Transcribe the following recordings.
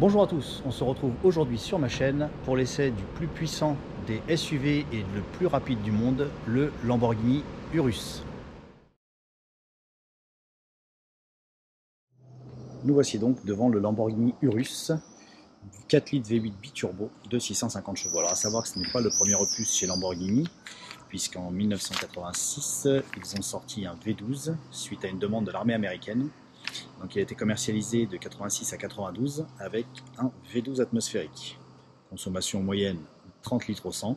Bonjour à tous, on se retrouve aujourd'hui sur ma chaîne pour l'essai du plus puissant des SUV et le plus rapide du monde, le Lamborghini Urus. Nous voici donc devant le Lamborghini Urus, 4 litres V8 biturbo de 650 chevaux. Alors à savoir que ce n'est pas le premier opus chez Lamborghini, puisqu'en 1986, ils ont sorti un V12 suite à une demande de l'armée américaine. Donc il a été commercialisé de 86 à 92 avec un V12 atmosphérique. Consommation moyenne 30 litres au 100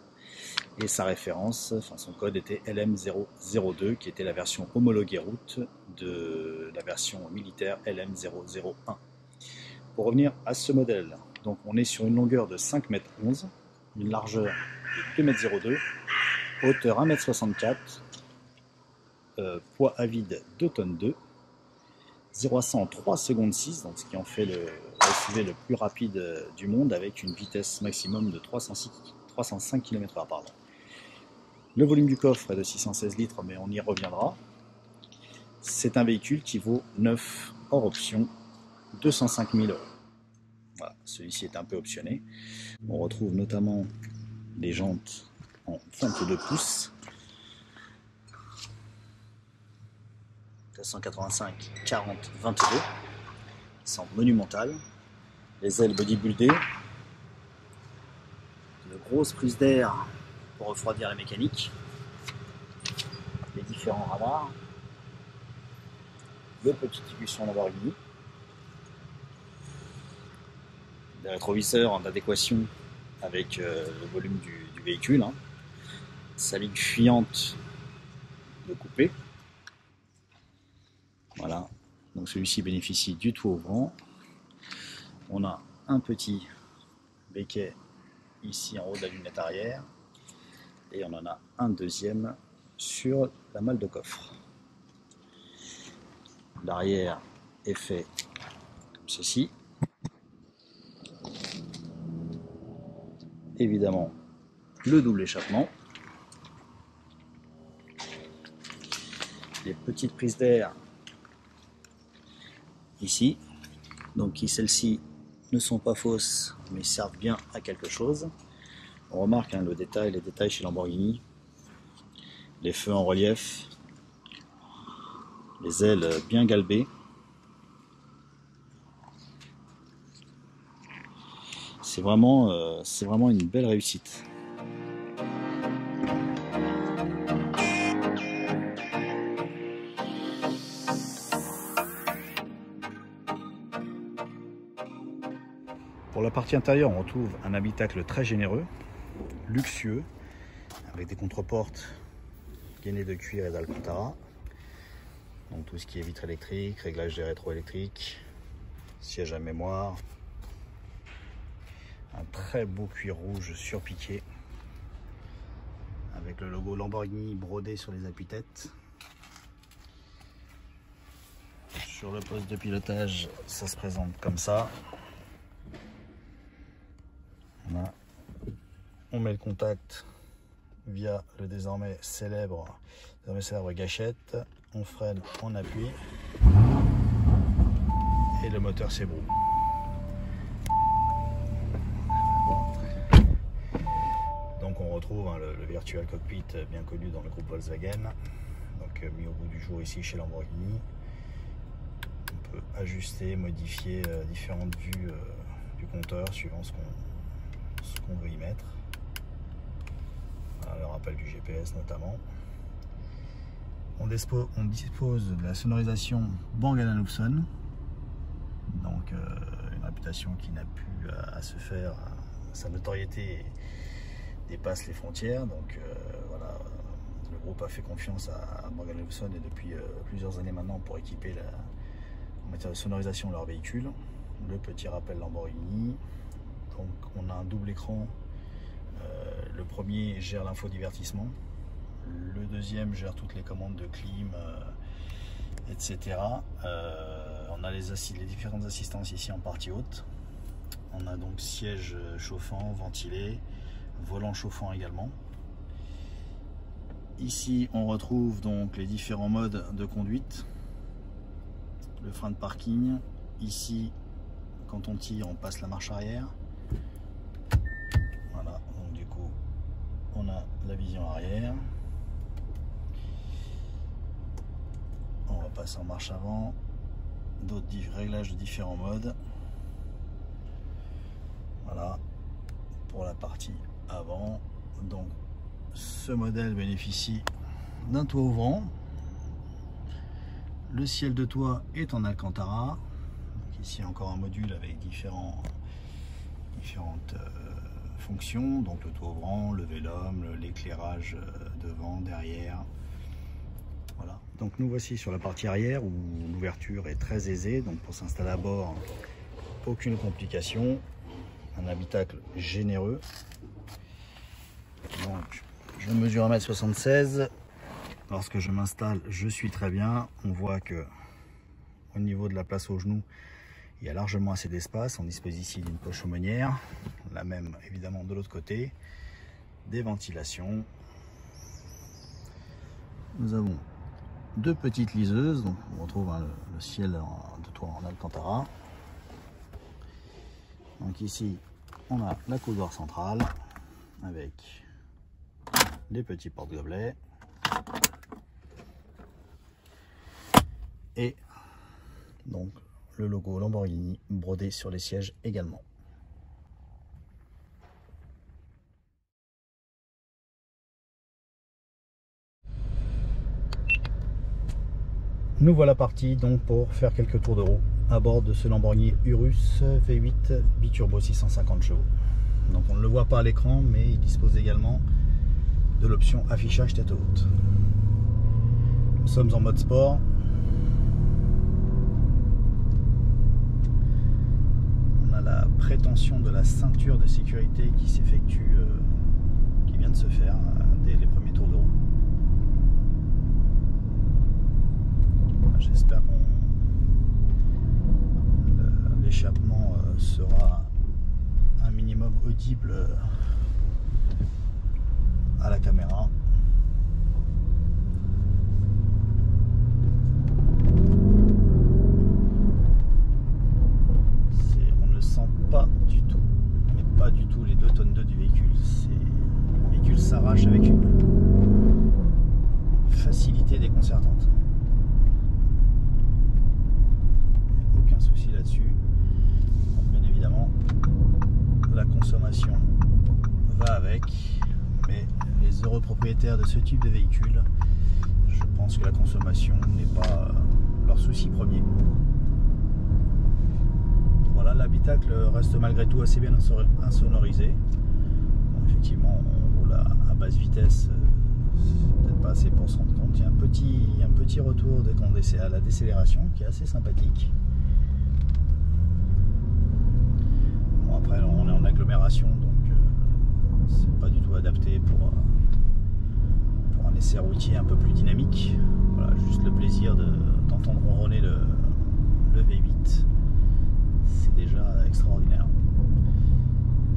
et sa référence, enfin son code était LM002 qui était la version homologuée route de la version militaire LM001. Pour revenir à ce modèle, donc on est sur une longueur de 5,11 m, une largeur de 2,02 m, hauteur 1,64 m, poids à vide 2,2 tonnes. 0 à 100 en 3 secondes 6, donc ce qui en fait le SUV le plus rapide du monde avec une vitesse maximum de 305 km/h. Pardon. Le volume du coffre est de 616 litres, mais on y reviendra. C'est un véhicule qui vaut 9 hors option, 205 000 €. Voilà, celui-ci est un peu optionné. On retrouve notamment des jantes en 22 pouces. 185 40 22 qui sont monumentales, les ailes bodybuildées, de grosses prises d'air pour refroidir la mécanique, les différents radars, le petit écusson Lamborghini, des rétroviseurs en adéquation avec le volume du véhicule, sa ligne fuyante de coupé. Voilà, donc celui-ci bénéficie du tout ouvrant. On a un petit béquet ici en haut de la lunette arrière et on en a un deuxième sur la malle de coffre. L'arrière est fait comme ceci. Évidemment, le double échappement. Les petites prises d'air ici, donc qui celles-ci ne sont pas fausses mais servent bien à quelque chose. On remarque les détails chez Lamborghini, les feux en relief, les ailes bien galbées. C'est vraiment une belle réussite. Pour la partie intérieure, on retrouve un habitacle très généreux, luxueux, avec des contreportes gainées de cuir et d'Alcantara. Donc tout ce qui est vitre électrique, réglage des rétroélectriques, siège à mémoire, un très beau cuir rouge surpiqué, avec le logo Lamborghini brodé sur les appuis-têtes. Sur le poste de pilotage, ça se présente comme ça. Voilà. On met le contact via le désormais célèbre gâchette. On freine, on appuie et le moteur s'ébroue. Donc on retrouve le Virtual Cockpit bien connu dans le groupe Volkswagen, donc mis au bout du jour ici chez Lamborghini. On peut ajuster, modifier différentes vues du compteur suivant ce qu'on veut y mettre. Voilà, le rappel du GPS notamment. On dispose de la sonorisation Bang & Olufsen, donc une réputation qui n'a plus à se faire. Sa notoriété dépasse les frontières, donc voilà, le groupe a fait confiance à Bang & Olufsen et depuis plusieurs années maintenant pour équiper en matière de sonorisation leur véhicule. Le petit rappel Lamborghini. Donc on a un double écran, le premier gère l'infodivertissement, le deuxième gère toutes les commandes de clim, etc. On a les différentes assistances ici en partie haute. On a donc siège chauffant, ventilé, volant chauffant également. Ici on retrouve donc les différents modes de conduite, le frein de parking, ici quand on tire, on passe la marche arrière. Voilà, donc du coup, on a la vision arrière. On va passer en marche avant. D'autres réglages de différents modes. Voilà, pour la partie avant. Donc, ce modèle bénéficie d'un toit ouvrant. Le ciel de toit est en Alcantara. Donc ici encore un module avec différentes fonctions. Donc le toit ouvrant, le vélum, l'éclairage devant, derrière. Voilà. Donc nous voici sur la partie arrière où l'ouverture est très aisée. Donc pour s'installer à bord, aucune complication. Un habitacle généreux. Donc je mesure 1,76 m. Lorsque je m'installe, je suis très bien. On voit que au niveau de la place aux genoux, il y a largement assez d'espace. On dispose ici d'une poche aumônière, la même évidemment de l'autre côté, des ventilations. Nous avons deux petites liseuses, donc on retrouve le ciel de toit en Alcantara. Donc ici, on a la coudoir centrale avec les petits porte-gobelets. Et donc le logo Lamborghini brodé sur les sièges également. Nous voilà partis donc pour faire quelques tours de roue à bord de ce Lamborghini Urus V8 biturbo 650 chevaux. Donc on ne le voit pas à l'écran, mais il dispose également de l'option affichage tête haute. Nous sommes en mode sport. La prétention de la ceinture de sécurité qui s'effectue, qui vient de se faire dès les premiers tours de roue. J'espère que l'échappement sera un minimum audible à la caméra. Pas du tout, mais pas du tout les 2 tonnes 2 du véhicule. Le véhicule s'arrache avec une facilité déconcertante. Aucun souci là-dessus. Bien évidemment, la consommation va avec, mais les heureux propriétaires de ce type de véhicule, je pense que la consommation n'est pas leur souci premier. Voilà, l'habitacle reste malgré tout assez bien insonorisé. Bon, effectivement, on roule à basse vitesse, c'est peut-être pas assez pour se rendre compte. Il y a un petit retour à la décélération qui est assez sympathique. Bon, après, on est en agglomération, donc c'est pas du tout adapté pour un essai routier un peu plus dynamique. Voilà, juste le plaisir d'entendre ronronner le V8. C'est déjà extraordinaire.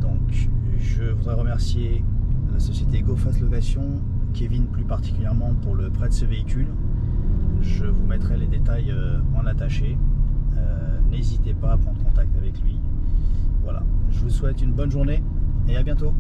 Donc je voudrais remercier la société GoFast Location, Kevin plus particulièrement pour le prêt de ce véhicule. Je vous mettrai les détails en attaché. N'hésitez pas à prendre contact avec lui. Voilà, je vous souhaite une bonne journée et à bientôt.